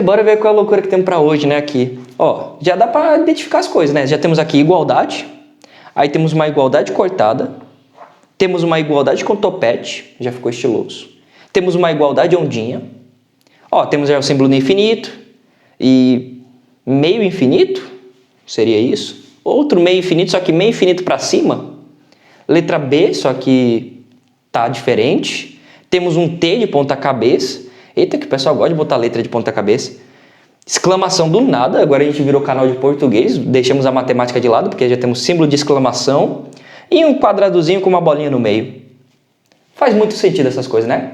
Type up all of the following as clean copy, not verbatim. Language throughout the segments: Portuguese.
Bora ver qual é a loucura que temos para hoje, né, aqui. Ó, já dá para identificar as coisas, né? Já temos aqui igualdade, aí temos uma igualdade cortada, temos uma igualdade com topete, já ficou estiloso. Temos uma igualdade ondinha, ó, temos já o símbolo do infinito e meio infinito, seria isso. Outro meio infinito, só que meio infinito para cima. Letra B, só que tá diferente. Temos um T de ponta cabeça. Eita, que o pessoal gosta de botar letra de ponta cabeça. Exclamação do nada, agora a gente virou canal de português, deixamos a matemática de lado, porque já temos símbolo de exclamação. E um quadradozinho com uma bolinha no meio. Faz muito sentido essas coisas, né?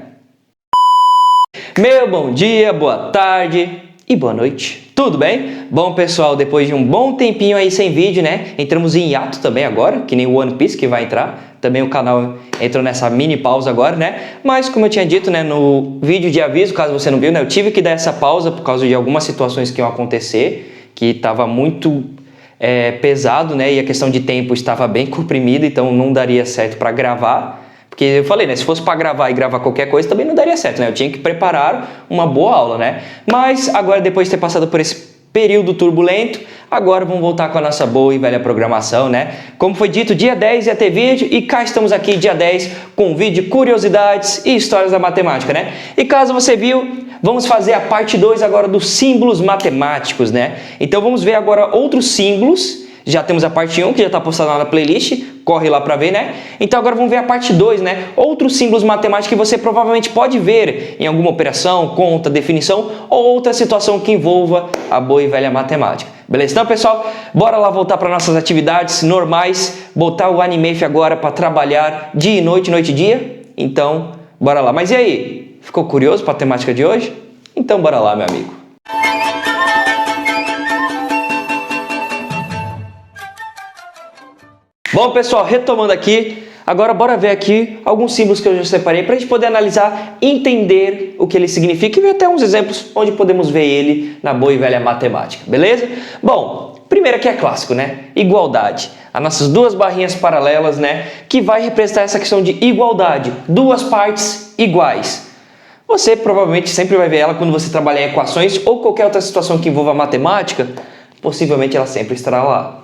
Meu bom dia, boa tarde e boa noite. Tudo bem? Bom, pessoal, depois de um bom tempinho aí sem vídeo, né? Entramos em hiato também agora, que nem o One Piece que vai entrar. Também o canal entrou nessa mini pausa agora, né? Mas como eu tinha dito, né, no vídeo de aviso, caso você não viu, né, eu tive que dar essa pausa por causa de algumas situações que iam acontecer, que estava muito pesado, né? E a questão de tempo estava bem comprimida, então não daria certo para gravar. Porque eu falei, né? Se fosse para gravar e gravar qualquer coisa, também não daria certo, né? Eu tinha que preparar uma boa aula, né? Mas agora, depois de ter passado por esse período turbulento, agora vamos voltar com a nossa boa e velha programação, né? Como foi dito, dia 10 ia ter vídeo e cá estamos aqui, dia 10, com vídeo, curiosidades e histórias da matemática, né? E caso você viu, vamos fazer a parte 2 agora dos símbolos matemáticos, né? Então vamos ver agora outros símbolos. Já temos a parte 1, que já está postada lá na playlist, corre lá para ver, né? Então agora vamos ver a parte 2, né? Outros símbolos matemáticos que você provavelmente pode ver em alguma operação, conta, definição ou outra situação que envolva a boa e velha matemática. Beleza? Então, pessoal, bora lá voltar para nossas atividades normais, botar o Animafe agora para trabalhar dia e noite, noite e dia. Então, bora lá. Mas e aí? Ficou curioso para a temática de hoje? Então, bora lá, meu amigo. Bom, pessoal, retomando aqui, agora bora ver aqui alguns símbolos que eu já separei para a gente poder analisar, entender o que ele significa e ver até uns exemplos onde podemos ver ele na boa e velha matemática, beleza? Bom, primeiro aqui é clássico, né? Igualdade. As nossas duas barrinhas paralelas, né? Que vai representar essa questão de igualdade, duas partes iguais. Você provavelmente sempre vai ver ela quando você trabalhar em equações ou qualquer outra situação que envolva matemática, possivelmente ela sempre estará lá.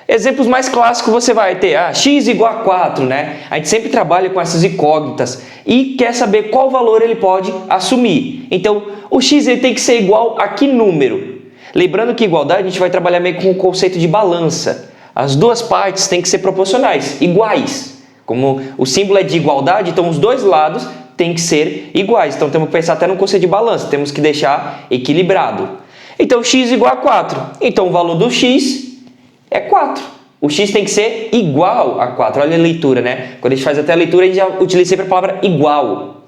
Exemplos mais clássicos você vai ter, x igual a 4, né? A gente sempre trabalha com essas incógnitas e quer saber qual valor ele pode assumir. Então, o x ele tem que ser igual a que número? Lembrando que igualdade a gente vai trabalhar meio com o conceito de balança. As duas partes têm que ser proporcionais, iguais. Como o símbolo é de igualdade, então os dois lados têm que ser iguais. Então temos que pensar até no conceito de balança, temos que deixar equilibrado. Então, x igual a 4. Então, o valor do x é 4. O x tem que ser igual a 4. Olha a leitura, né? Quando a gente faz até a leitura, a gente já utiliza sempre a palavra igual.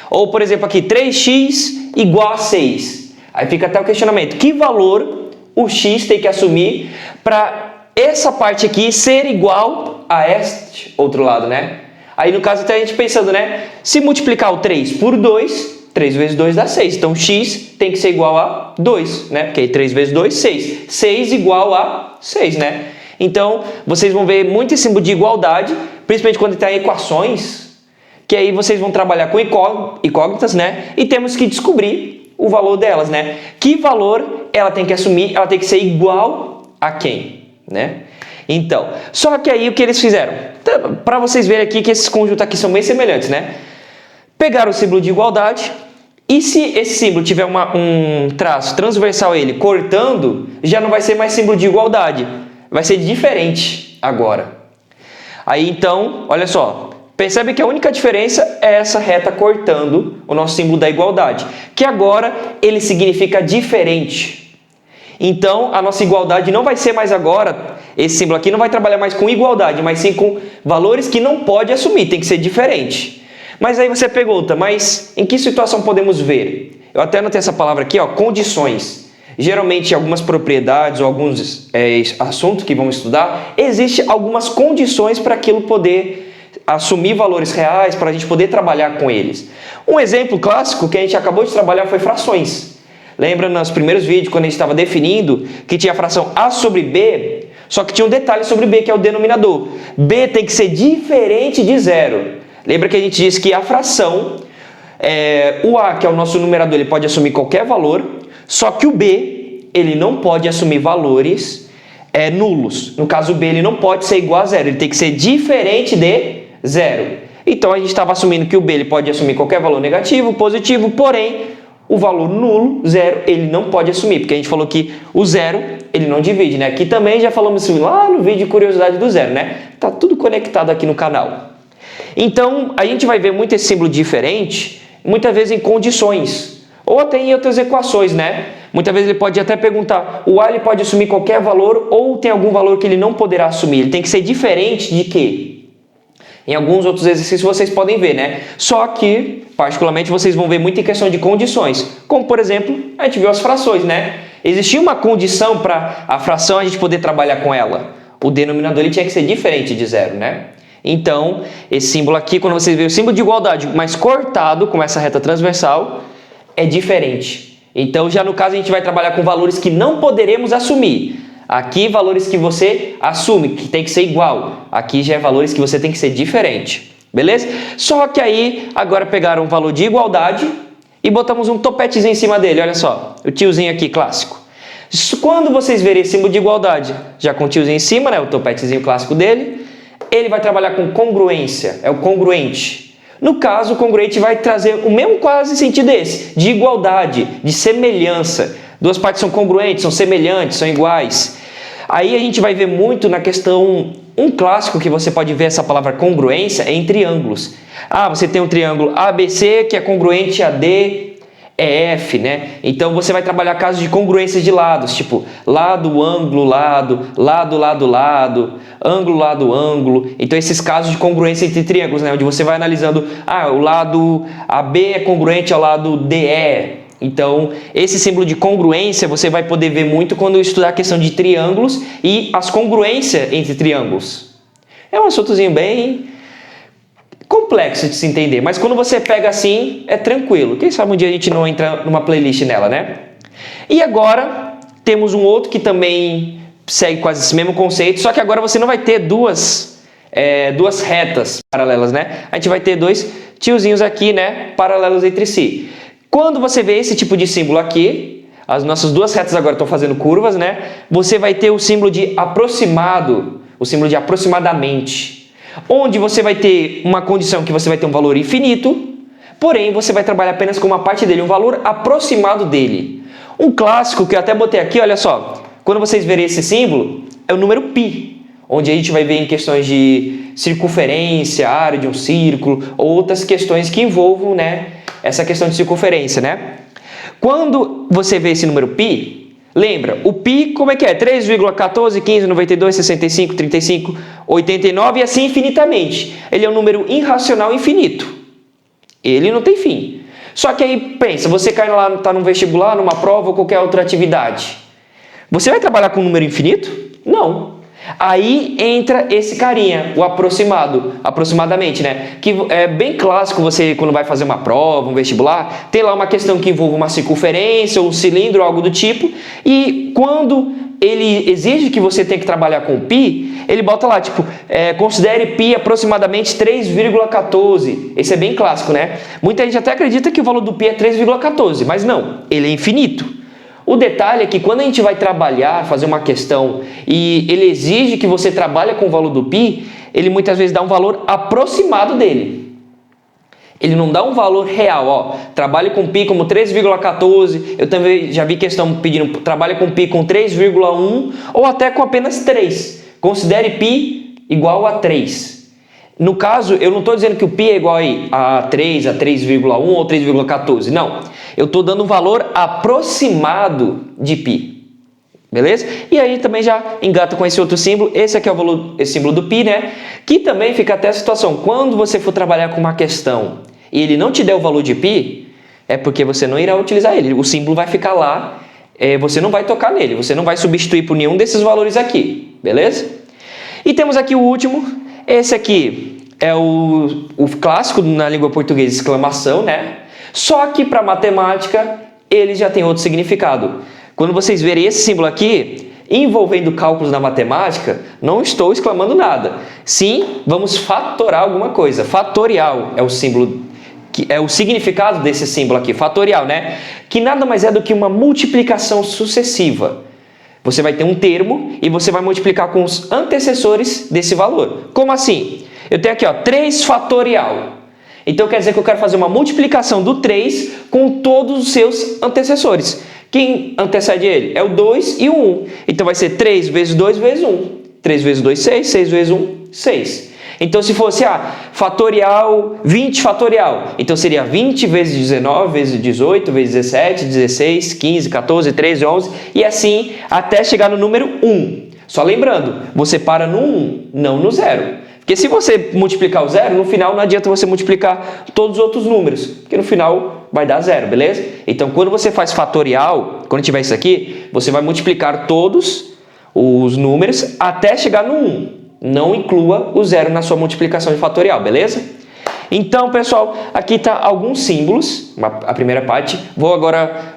Ou, por exemplo, aqui, 3x igual a 6. Aí fica até o questionamento. Que valor o x tem que assumir para essa parte aqui ser igual a este outro lado, né? Aí, no caso, até a gente pensando, né? Se multiplicar o 3 por 2... 3 vezes 2 dá 6. Então, x tem que ser igual a 2, né? Porque aí 3 vezes 2, 6. 6 igual a 6, né? Então, vocês vão ver muito esse símbolo de igualdade, principalmente quando está em equações, que aí vocês vão trabalhar com incógnitas, né? E temos que descobrir o valor delas, né? Que valor ela tem que assumir? Ela tem que ser igual a quem, né? Então, só que aí o que eles fizeram? Para vocês verem aqui que esses conjuntos aqui são bem semelhantes, né? Pegaram o símbolo de igualdade, e se esse símbolo tiver um traço transversal a ele, cortando, já não vai ser mais símbolo de igualdade. Vai ser diferente agora. Aí então, olha só. Percebe que a única diferença é essa reta cortando o nosso símbolo da igualdade. Que agora ele significa diferente. Então, a nossa igualdade não vai ser mais agora, esse símbolo aqui não vai trabalhar mais com igualdade, mas sim com valores que não pode assumir, tem que ser diferente. Mas aí você pergunta, mas em que situação podemos ver? Eu até anotei essa palavra aqui, ó, condições. Geralmente, algumas propriedades ou alguns assuntos que vamos estudar, existem algumas condições para aquilo poder assumir valores reais, para a gente poder trabalhar com eles. Um exemplo clássico que a gente acabou de trabalhar foi frações. Lembra nos primeiros vídeos, quando a gente estava definindo que tinha a fração A sobre B, só que tinha um detalhe sobre B, que é o denominador. B tem que ser diferente de zero. Lembra que a gente disse que a fração, o A, que é o nosso numerador, ele pode assumir qualquer valor, Só que o B, ele não pode assumir valores nulos. No caso, o B ele não pode ser igual a zero, ele tem que ser diferente de zero. Então, a gente estava assumindo que o B ele pode assumir qualquer valor negativo, positivo, porém, o valor nulo, zero, ele não pode assumir, porque a gente falou que o zero, ele não divide, né? Aqui também já falamos assim, lá no vídeo de curiosidade do zero, né? Tá tudo conectado aqui no canal. Então, a gente vai ver muito esse símbolo diferente, muitas vezes em condições, ou até em outras equações, né? Muitas vezes ele pode até perguntar, o A ele pode assumir qualquer valor ou tem algum valor que ele não poderá assumir? Ele tem que ser diferente de quê? Em alguns outros exercícios vocês podem ver, né? Só que, particularmente, vocês vão ver muito em questão de condições. Como, por exemplo, a gente viu as frações, né? Existia uma condição para a fração a gente poder trabalhar com ela. O denominador ele tinha que ser diferente de zero, né? Então, esse símbolo aqui, quando vocês veem o símbolo de igualdade, mas cortado com essa reta transversal, é diferente. Então, já no caso, a gente vai trabalhar com valores que não poderemos assumir. Aqui, valores que você assume, que tem que ser igual. Aqui já é valores que você tem que ser diferente. Beleza? Só que aí, agora pegaram um valor de igualdade e botamos um topetezinho em cima dele. Olha só, o tiozinho aqui, clássico. Quando vocês verem esse símbolo de igualdade, já com o tiozinho em cima, né, o topetezinho clássico dele, ele vai trabalhar com congruência, é o congruente. No caso, o congruente vai trazer o mesmo quase sentido desse, de igualdade, de semelhança. Duas partes são congruentes, são semelhantes, são iguais. Aí a gente vai ver muito na questão, um clássico que você pode ver essa palavra congruência é em triângulos. Ah, você tem um triângulo ABC que é congruente a DEF, né? Então você vai trabalhar casos de congruência de lados, tipo lado, ângulo, lado, lado, lado, lado, ângulo, lado, ângulo. Então esses casos de congruência entre triângulos, né? Onde você vai analisando, o lado AB é congruente ao lado DE. Então, esse símbolo de congruência você vai poder ver muito quando estudar a questão de triângulos e as congruências entre triângulos. É um assuntozinho bem complexo de se entender, mas quando você pega assim, é tranquilo. Quem sabe um dia a gente não entra numa playlist nela, né? E agora, temos um outro que também segue quase esse mesmo conceito, só que agora você não vai ter duas retas paralelas, né? A gente vai ter dois tiozinhos aqui, né, paralelos entre si. Quando você vê esse tipo de símbolo aqui, as nossas duas retas agora estão fazendo curvas, né? Você vai ter o símbolo de aproximado, o símbolo de aproximadamente, onde você vai ter uma condição que você vai ter um valor infinito, porém você vai trabalhar apenas com uma parte dele, um valor aproximado dele. Um clássico que eu até botei aqui, olha só, quando vocês verem esse símbolo, é o número π, onde a gente vai ver em questões de circunferência, área de um círculo, ou outras questões que envolvam, né, essa questão de circunferência, né? Quando você vê esse número π, lembra, o π como é que é? 3,14, 15, 92, 65, 35, 89 e assim infinitamente. Ele é um número irracional infinito. Ele não tem fim. Só que aí, pensa, você cai lá, tá num vestibular, numa prova ou qualquer outra atividade. Você vai trabalhar com um número infinito? Não. Aí entra esse carinha, o aproximado, aproximadamente, né? Que é bem clássico você, quando vai fazer uma prova, um vestibular, tem lá uma questão que envolve uma circunferência ou um cilindro, algo do tipo, e quando ele exige que você tenha que trabalhar com π, ele bota lá, tipo, considere π aproximadamente 3,14. Esse é bem clássico, né? Muita gente até acredita que o valor do π é 3,14, mas não, ele é infinito. O detalhe é que quando a gente vai trabalhar, fazer uma questão e ele exige que você trabalhe com o valor do π, ele muitas vezes dá um valor aproximado dele. Ele não dá um valor real, ó, trabalhe com π como 3,14, eu também já vi questão pedindo trabalhe com π com 3,1 ou até com apenas 3. Considere π igual a 3. No caso, eu não estou dizendo que o π é igual a 3, a 3,1 ou 3,14, não. Eu estou dando um valor aproximado de π, beleza? E aí também já engata com esse outro símbolo, esse aqui é o valor, esse símbolo do π, né? Que também fica até a situação, quando você for trabalhar com uma questão e ele não te der o valor de π, é porque você não irá utilizar ele, o símbolo vai ficar lá, você não vai tocar nele, você não vai substituir por nenhum desses valores aqui, beleza? E temos aqui o último. Esse aqui é o clássico na língua portuguesa, exclamação, né? Só que para matemática ele já tem outro significado. Quando vocês verem esse símbolo aqui, envolvendo cálculos na matemática, não estou exclamando nada. Sim, vamos fatorar alguma coisa. Fatorial é o símbolo que é o significado desse símbolo aqui, fatorial, né? Que nada mais é do que uma multiplicação sucessiva. Você vai ter um termo e você vai multiplicar com os antecessores desse valor. Como assim? Eu tenho aqui, ó, 3 fatorial. Então quer dizer que eu quero fazer uma multiplicação do 3 com todos os seus antecessores. Quem antecede ele? É o 2 e o 1. Então vai ser 3 vezes 2 vezes 1. 3 vezes 2, 6. 6 vezes 1, 6. Então se fosse fatorial, 20 fatorial, então seria 20 vezes 19, vezes 18, vezes 17, 16, 15, 14, 13, 11 e assim até chegar no número 1. Só lembrando, você para no 1, não no 0. Porque se você multiplicar o 0, no final não adianta você multiplicar todos os outros números, porque no final vai dar 0, beleza? Então quando você faz fatorial, quando tiver isso aqui, você vai multiplicar todos os números até chegar no 1. Não inclua o 0 na sua multiplicação de fatorial, beleza? Então, pessoal, aqui está alguns símbolos, a primeira parte.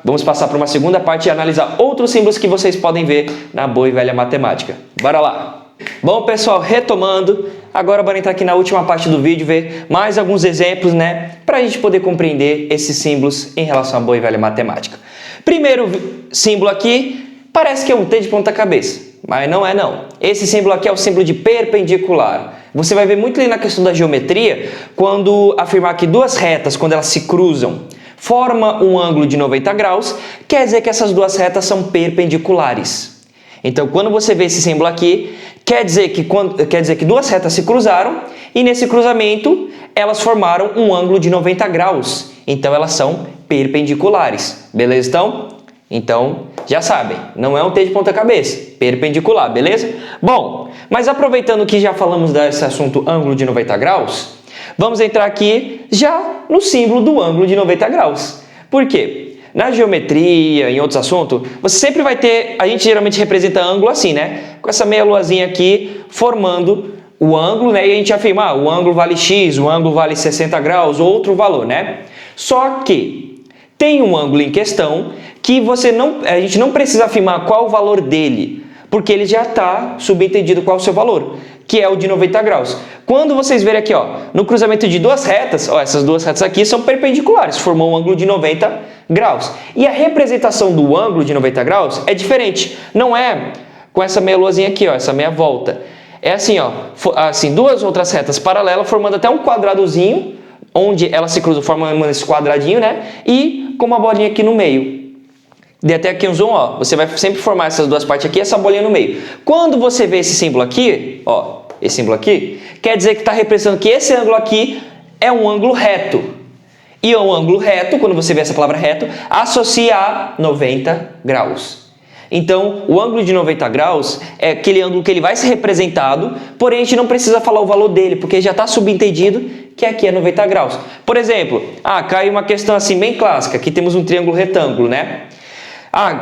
Vamos passar para uma segunda parte e analisar outros símbolos que vocês podem ver na boa e velha matemática. Bora lá! Bom, pessoal, retomando, agora bora entrar aqui na última parte do vídeo, ver mais alguns exemplos, né? Para a gente poder compreender esses símbolos em relação à boa e velha matemática. Primeiro símbolo aqui, parece que é um T de ponta cabeça. Mas não é não. Esse símbolo aqui é o símbolo de perpendicular. Você vai ver muito ali na questão da geometria, quando afirmar que duas retas, quando elas se cruzam, forma um ângulo de 90 graus, quer dizer que essas duas retas são perpendiculares. Então, quando você vê esse símbolo aqui, quer dizer que duas retas se cruzaram e nesse cruzamento elas formaram um ângulo de 90 graus. Então, elas são perpendiculares. Beleza, então, já sabem, não é um T de ponta cabeça, perpendicular, beleza? Bom, mas aproveitando que já falamos desse assunto ângulo de 90 graus, vamos entrar aqui já no símbolo do ângulo de 90 graus. Por quê? Na geometria, em outros assuntos, você sempre vai ter, a gente geralmente representa ângulo assim, né? Com essa meia luazinha aqui formando o ângulo, né? E a gente afirma, o ângulo vale X, o ângulo vale 60 graus, outro valor, né? Só que tem um ângulo em questão que a gente não precisa afirmar qual o valor dele, porque ele já está subentendido qual é o seu valor, que é o de 90 graus. Quando vocês verem aqui, ó, no cruzamento de duas retas, ó, essas duas retas aqui são perpendiculares, formam um ângulo de 90 graus. E a representação do ângulo de 90 graus é diferente, não é com essa meia luazinha aqui, ó, essa meia volta. É assim, ó, assim, duas outras retas paralelas formando até um quadradozinho, onde elas se cruzam formando esse quadradinho, né? E com uma bolinha aqui no meio. Dei até aqui um zoom, ó. Você vai sempre formar essas duas partes aqui e essa bolinha no meio. Quando você vê esse símbolo aqui, ó, esse símbolo aqui, quer dizer que está representando que esse ângulo aqui é um ângulo reto. E um ângulo reto, quando você vê essa palavra reto, associa a 90 graus. Então, o ângulo de 90 graus é aquele ângulo que ele vai ser representado, porém a gente não precisa falar o valor dele, porque já está subentendido que aqui é 90 graus. Por exemplo, cai uma questão assim bem clássica, aqui temos um triângulo retângulo, né?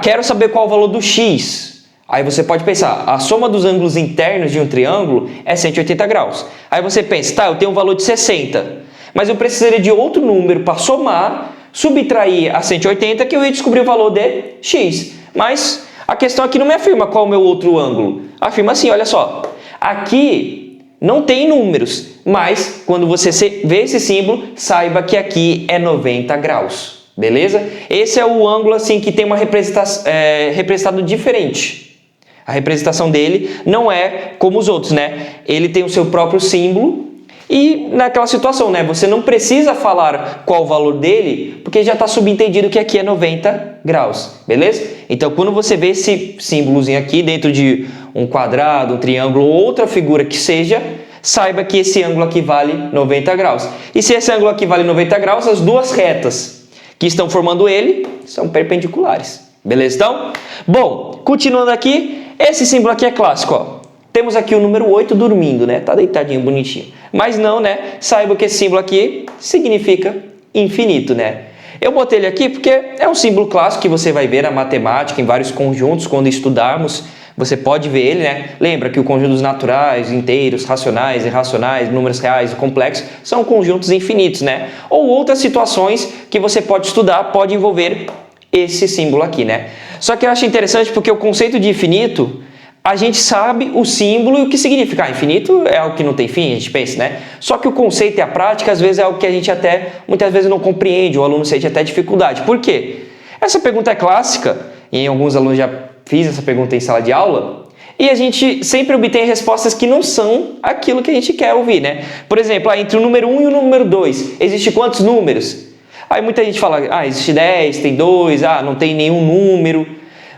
Quero saber qual o valor do x. Aí você pode pensar, a soma dos ângulos internos de um triângulo é 180 graus. Aí você pensa, eu tenho um valor de 60, mas eu precisaria de outro número para somar, subtrair a 180, que eu ia descobrir o valor de x. Mas a questão aqui não me afirma qual é o meu outro ângulo. Afirma assim, olha só, aqui não tem números, mas quando você vê esse símbolo, saiba que aqui é 90 graus. Beleza? Esse é o ângulo assim que tem uma representado diferente. A representação dele não é como os outros, né? Ele tem o seu próprio símbolo e naquela situação, né? Você não precisa falar qual o valor dele, porque já está subentendido que aqui é 90 graus. Beleza? Então, quando você vê esse símbolozinho aqui dentro de um quadrado, um triângulo ou outra figura que seja, saiba que esse ângulo aqui vale 90 graus. E se esse ângulo aqui vale 90 graus, as duas retas que estão formando ele são perpendiculares. Beleza, então? Bom, continuando aqui, esse símbolo aqui é clássico, ó. Temos aqui o número 8 dormindo, né? Tá deitadinho, bonitinho. Mas não, né? Saiba que esse símbolo aqui significa infinito, né? Eu botei ele aqui porque é um símbolo clássico que você vai ver na matemática, em vários conjuntos, quando estudarmos. Você pode ver ele, né? Lembra que os conjuntos naturais, inteiros, racionais, irracionais, números reais e complexos são conjuntos infinitos, né? Ou outras situações que você pode estudar, pode envolver esse símbolo aqui, né? Só que eu acho interessante porque o conceito de infinito, a gente sabe o símbolo e o que significa. Ah, infinito é algo que não tem fim, a gente pensa, né? Só que o conceito e a prática, às vezes, é algo que a gente até, muitas vezes, não compreende, o aluno sente até dificuldade. Por quê? Essa pergunta é clássica, e alguns alunos já fiz essa pergunta em sala de aula, e a gente sempre obtém respostas que não são aquilo que a gente quer ouvir, né? Por exemplo, entre o número 1 e o número 2, existe quantos números? Aí muita gente fala, existe 10, tem 2, não tem nenhum número.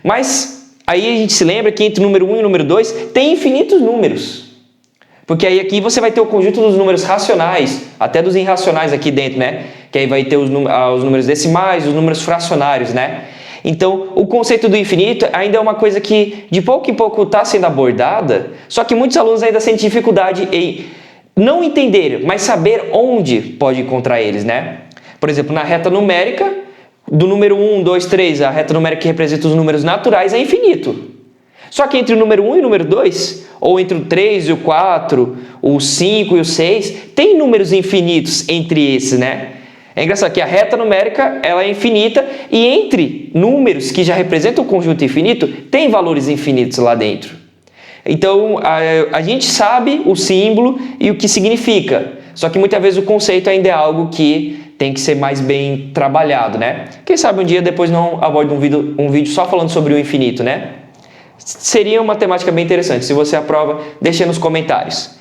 Mas aí a gente se lembra que entre o número 1 e o número 2 tem infinitos números. Porque aí aqui você vai ter o conjunto dos números racionais, até dos irracionais aqui dentro, né? Que aí vai ter os números decimais, os números fracionários, né? Então, o conceito do infinito ainda é uma coisa que de pouco em pouco está sendo abordada, só que muitos alunos ainda sentem dificuldade em não entender, mas saber onde pode encontrar eles, né? Por exemplo, na reta numérica, do número 1, 2, 3, a reta numérica que representa os números naturais é infinito. Só que entre o número 1 e o número 2, ou entre o 3 e o 4, o 5 e o 6, tem números infinitos entre esses, né? É engraçado que a reta numérica ela é infinita e entre números que já representam o conjunto infinito, tem valores infinitos lá dentro. Então, a gente sabe o símbolo e o que significa, só que muitas vezes o conceito ainda é algo que tem que ser mais bem trabalhado, né? Quem sabe um dia depois não abordo um vídeo só falando sobre o infinito, né? Seria uma temática bem interessante. Se você aprova, deixa nos comentários.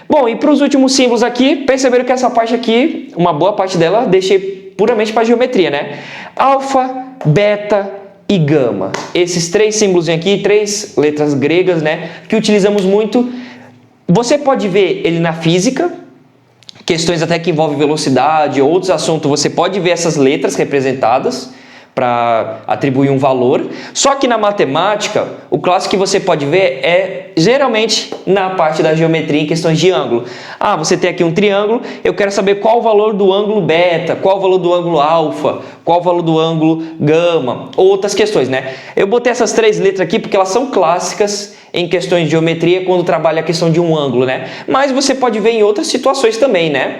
Bom, e para os últimos símbolos aqui, perceberam que essa parte aqui, uma boa parte dela, deixei puramente para geometria, né? Alfa, beta e gama. Esses três símbolos aqui, três letras gregas, né? Que utilizamos muito. Você pode ver ele na física, questões até que envolvem velocidade, outros assuntos, você pode ver essas letras representadas para atribuir um valor. Só que na matemática, o clássico que você pode ver é geralmente na parte da geometria em questões de ângulo. Você tem aqui um triângulo, eu quero saber qual o valor do ângulo beta, qual o valor do ângulo alfa, qual o valor do ângulo gama, ou outras questões, né? Eu botei essas três letras aqui porque elas são clássicas em questões de geometria quando trabalha a questão de um ângulo, né? Mas você pode ver em outras situações também, né?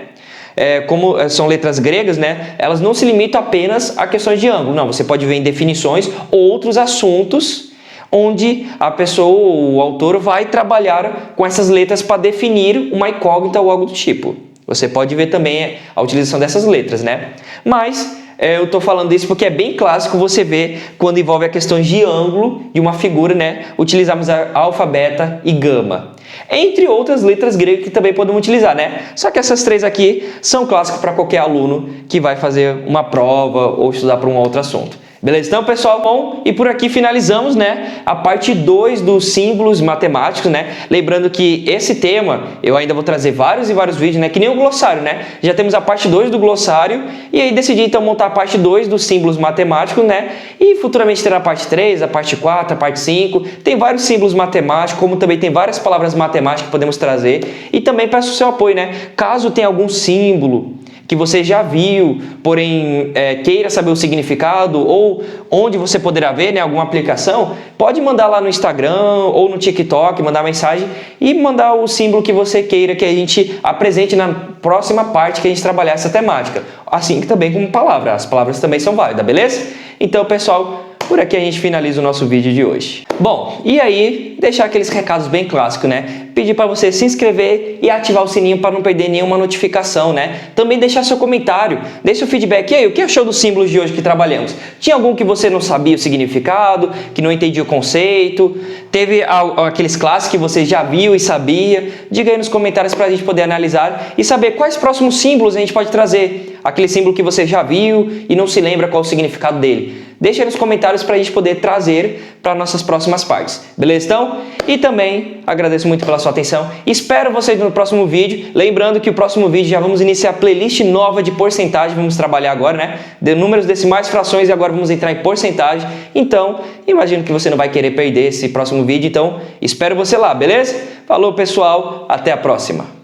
Como são letras gregas, né? Elas não se limitam apenas a questões de ângulo. Não, você pode ver em definições outros assuntos onde a pessoa, o autor, vai trabalhar com essas letras para definir uma incógnita ou algo do tipo. Você pode ver também a utilização dessas letras, né? Mas eu estou falando isso porque é bem clássico você ver quando envolve a questão de ângulo de uma figura, né? Utilizamos a alfa, beta e gama. Entre outras letras gregas que também podemos utilizar, né? Só que essas três aqui são clássicas para qualquer aluno que vai fazer uma prova ou estudar para um outro assunto. Beleza? Então, pessoal, bom, e por aqui finalizamos, né, a parte 2 dos símbolos matemáticos, né? Lembrando que esse tema eu ainda vou trazer vários e vários vídeos, né, que nem o glossário, né? Já temos a parte 2 do glossário e aí decidi então montar a parte 2 dos símbolos matemáticos, né? E futuramente terá a parte 3, a parte 4, a parte 5. Tem vários símbolos matemáticos, como também tem várias palavras matemáticas que podemos trazer. E também peço o seu apoio, né? Caso tenha algum símbolo que você já viu, porém queira saber o significado ou onde você poderá ver, né, alguma aplicação, pode mandar lá no Instagram ou no TikTok, mandar mensagem e mandar o símbolo que você queira que a gente apresente na próxima parte que a gente trabalhar essa temática. Assim que também com palavras, as palavras também são válidas, beleza? Então, pessoal, por aqui a gente finaliza o nosso vídeo de hoje. Bom, e aí, deixar aqueles recados bem clássicos, né? Pedir para você se inscrever e ativar o sininho para não perder nenhuma notificação, né? Também deixar seu comentário, deixa o feedback. E aí, o que achou dos símbolos de hoje que trabalhamos? Tinha algum que você não sabia o significado, que não entendia o conceito? Teve aqueles clássicos que você já viu e sabia? Diga aí nos comentários para a gente poder analisar e saber quais próximos símbolos a gente pode trazer. Aquele símbolo que você já viu e não se lembra qual o significado dele. Deixa aí nos comentários para a gente poder trazer para nossas próximas partes. Beleza, então? E também agradeço muito pela sua atenção. Espero vocês no próximo vídeo. Lembrando que o próximo vídeo já vamos iniciar a playlist nova de porcentagem. Vamos trabalhar agora, né? De números decimais, frações e agora vamos entrar em porcentagem. Então, imagino que você não vai querer perder esse próximo vídeo. Então, espero você lá, beleza? Falou, pessoal. Até a próxima.